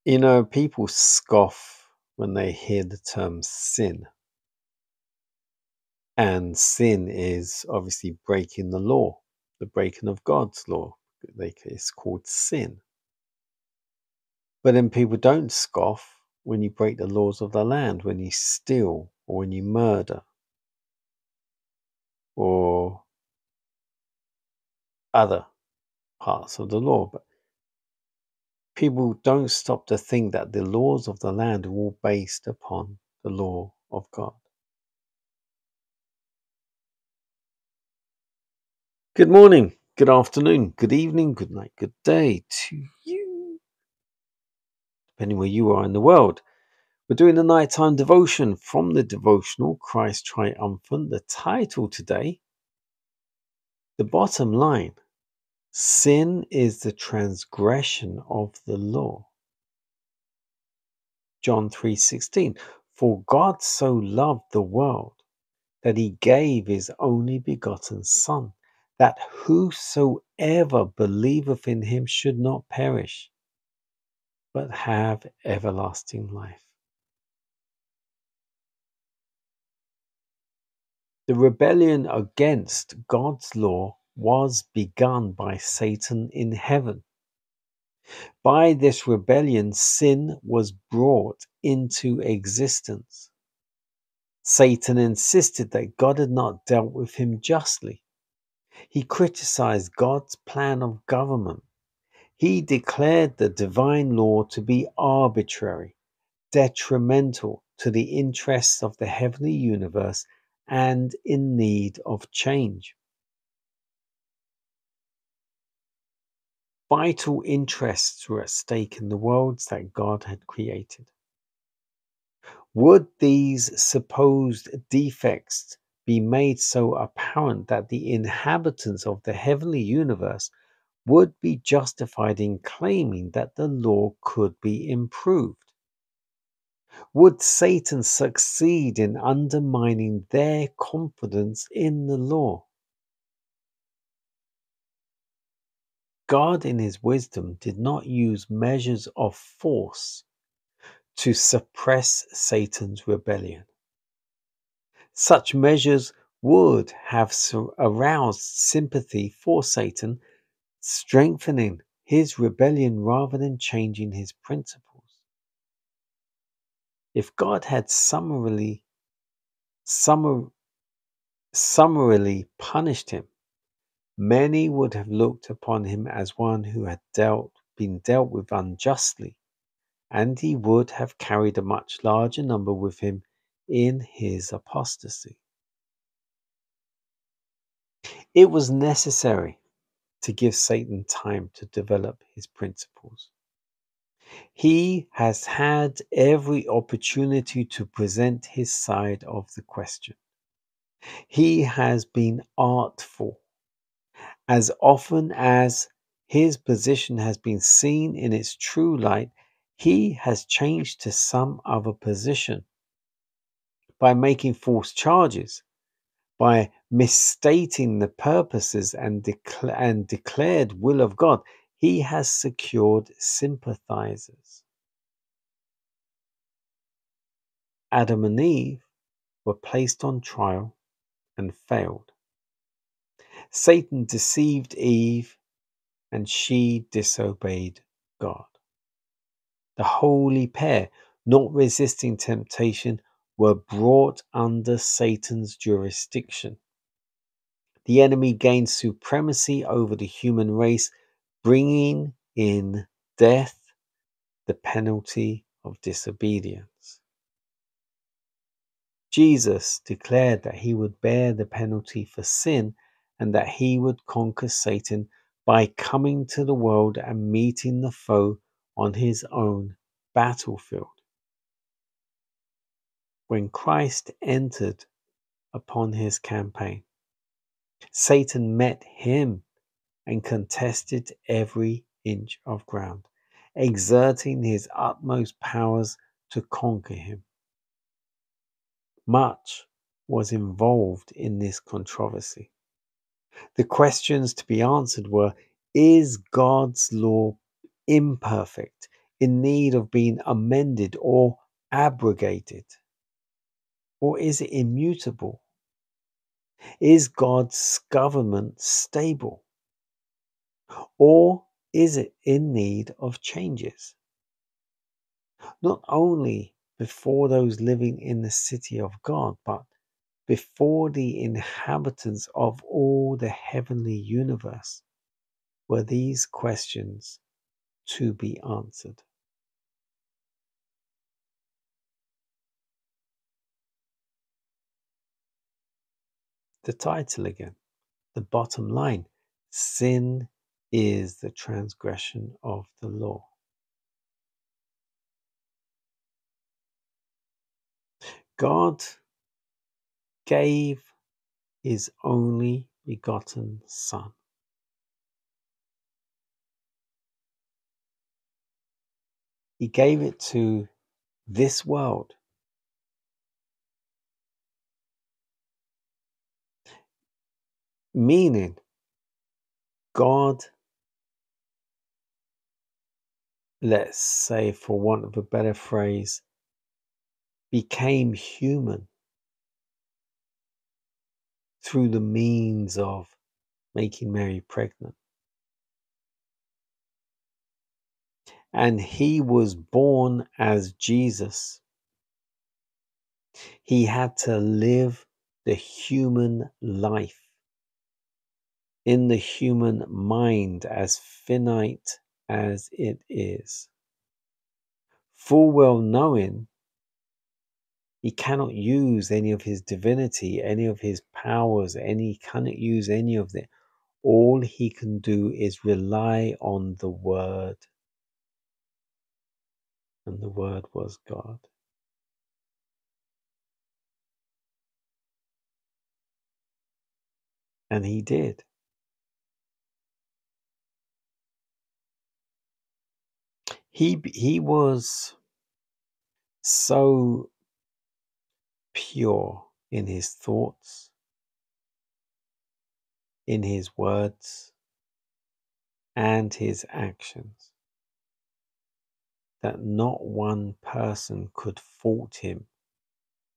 You know, people scoff when they hear the term sin. And sin is obviously breaking the law, the breaking of God's law. It's called sin. But then people don't scoff when you break the laws of the land, when you steal, or when you murder, or other parts of the law. But people don't stop to think that the laws of the land are all based upon the law of God. Good morning, good afternoon, good evening, good night, good day to you, depending where you are in the world. We're doing a nighttime devotion from the devotional Christ Triumphant. The title today, the bottom line, sin is the transgression of the law. John 3:16, for God so loved the world that he gave his only begotten Son, that whosoever believeth in him should not perish, but have everlasting life. The rebellion against God's law was begun by Satan in heaven. By this rebellion, sin was brought into existence. Satan insisted that God had not dealt with him justly. He criticized God's plan of government. He declared the divine law to be arbitrary, detrimental to the interests of the heavenly universe, and in need of change. Vital interests were at stake in the worlds that God had created. Would these supposed defects be made so apparent that the inhabitants of the heavenly universe would be justified in claiming that the law could be improved? Would Satan succeed in undermining their confidence in the law? God, in his wisdom, did not use measures of force to suppress Satan's rebellion. Such measures would have aroused sympathy for Satan, strengthening his rebellion rather than changing his principles. If God had summarily punished him, many would have looked upon him as one who had been dealt with unjustly, and he would have carried a much larger number with him in his apostasy. It was necessary to give Satan time to develop his principles. He has had every opportunity to present his side of the question. He has been artful. As often as his position has been seen in its true light, he has changed to some other position by making false charges, by misstating the purposes and declared will of God. He has secured sympathizers. Adam and Eve were placed on trial and failed. Satan deceived Eve and she disobeyed God. The holy pair, not resisting temptation, were brought under Satan's jurisdiction. The enemy gained supremacy over the human race, bringing in death, the penalty of disobedience. Jesus declared that he would bear the penalty for sin and that he would conquer Satan by coming to the world and meeting the foe on his own battlefield. When Christ entered upon his campaign, Satan met him and contested every inch of ground, exerting his utmost powers to conquer him. Much was involved in this controversy. The questions to be answered were: is God's law imperfect? in need of being amended or abrogated? Or is it immutable? Is God's government stable? Or is it in need of changes? Not only before those living in the city of God, but before the inhabitants of all the heavenly universe were these questions to be answered. The title again, the bottom line: sin is the transgression of the law. God gave his only begotten Son. He gave it to this world, meaning God, let's say for want of a better phrase, became human through the means of making Mary pregnant. And he was born as Jesus. He had to live the human life in the human mind, as finite as it is, full well knowing he cannot use any of his divinity, any of his powers, cannot use any of that. All he can do is rely on the Word. And the Word was God. And he did. He was so pure in his thoughts, in his words, and his actions, that not one person could fault him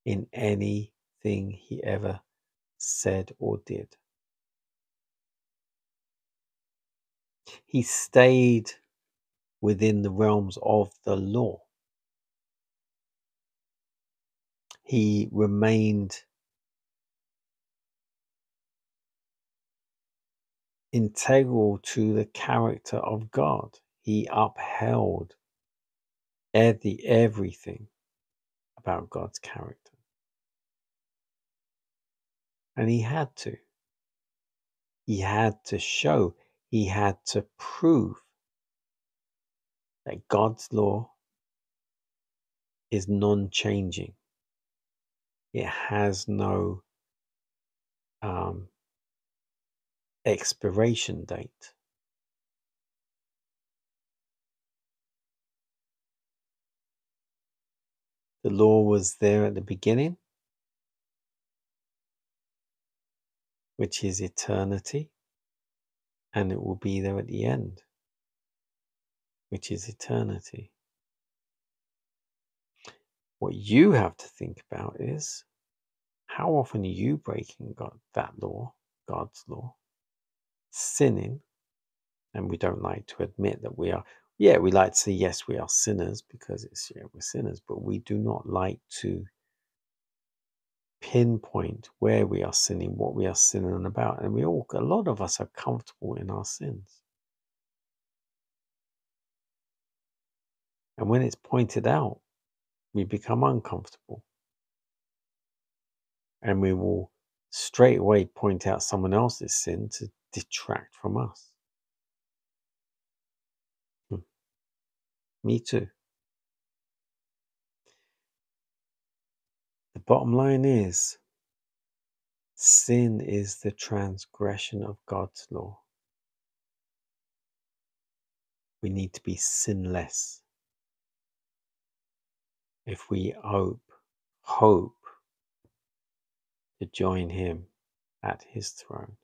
in anything he ever said or did. He stayed within the realms of the law. He remained integral to the character of God. He upheld everything about God's character. And he had to. He had to show, he had to prove that God's law is non-changing. It has no expiration date. The law was there at the beginning, which is eternity, and it will be there at the end, which is eternity. What you have to think about is, how often are you breaking that law, God's law, sinning? And we don't like to admit that we are. Yeah, we like to say, yes, we are sinners because we're sinners, but we do not like to pinpoint where we are sinning, what we are sinning about. And a lot of us are comfortable in our sins. And when it's pointed out, we become uncomfortable. And we will straight away point out someone else's sin to detract from us. Me too. The bottom line is, sin is the transgression of God's law. We need to be sinless if we hope to join him at his throne.